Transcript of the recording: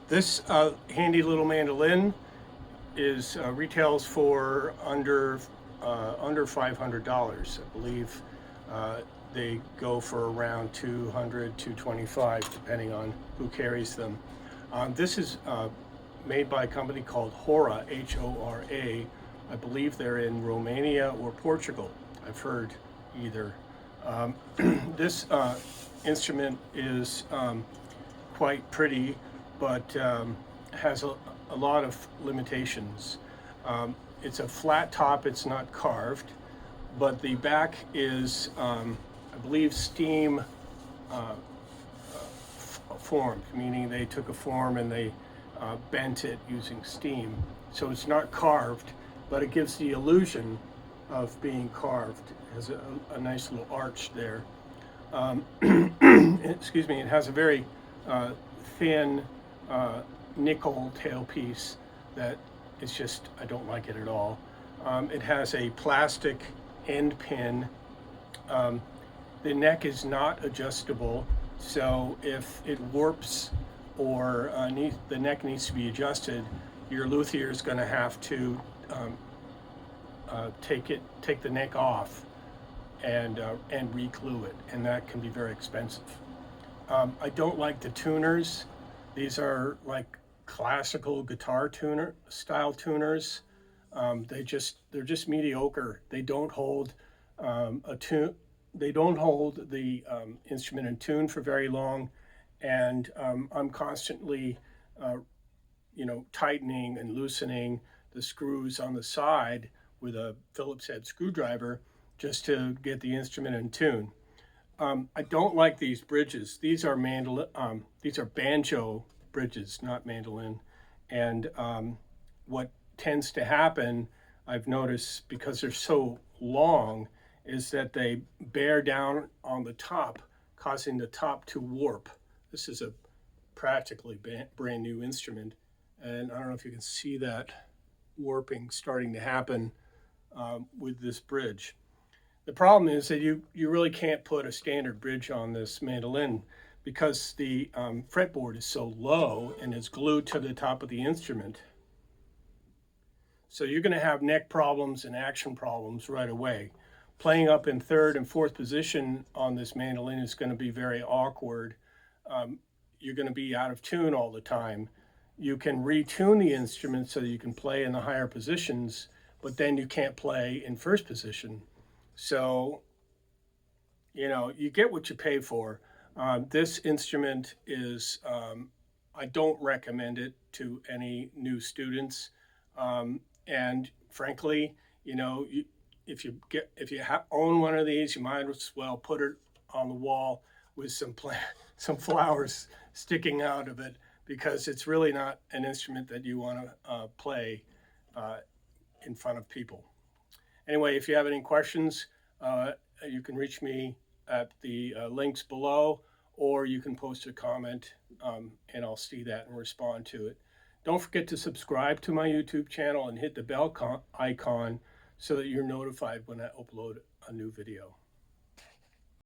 This handy little mandolin is retails for under $500. I believe they go for around 200, 225, depending on who carries them. This is made by a company called Hora, H-O-R-A. I believe they're in Romania or Portugal. I've heard either. This instrument is quite pretty, but has a lot of limitations. It's a flat top, it's not carved, but the back is, I believe, steam formed, meaning they took a form and they bent it using steam. So it's not carved, but it gives the illusion of being carved. It has a nice little arch there. Excuse me, it has a very thin nickel tailpiece that is just, I don't like it at all. It has a plastic end pin. The neck is not adjustable, so if it warps or the neck needs to be adjusted, your luthier is going to have to take the neck off and re-glue it, and that can be very expensive. I don't like the tuners. These are like classical guitar tuner style tuners. They're just mediocre. They don't hold a tune. They don't hold the instrument in tune for very long, and I'm constantly, tightening and loosening the screws on the side with a Phillips head screwdriver just to get the instrument in tune. I don't like these bridges. These are banjo bridges, not mandolin. And what tends to happen, I've noticed, because they're so long, is that they bear down on the top, causing the top to warp. This is a practically brand new instrument, and I don't know if you can see that warping starting to happen with this bridge. The problem is that you really can't put a standard bridge on this mandolin because the fretboard is so low and it's glued to the top of the instrument. So you're going to have neck problems and action problems right away. Playing up in third and fourth position on this mandolin is going to be very awkward. You're going to be out of tune all the time. You can retune the instrument so that you can play in the higher positions, but then you can't play in first position. So, you get what you pay for. This instrument is, I don't recommend it to any new students. And frankly, if you own one of these, you might as well put it on the wall with some flowers sticking out of it, because it's really not an instrument that you want to play in front of people. Anyway, if you have any questions, you can reach me at the links below, or you can post a comment and I'll see that and respond to it. Don't forget to subscribe to my YouTube channel and hit the bell icon so that you're notified when I upload a new video.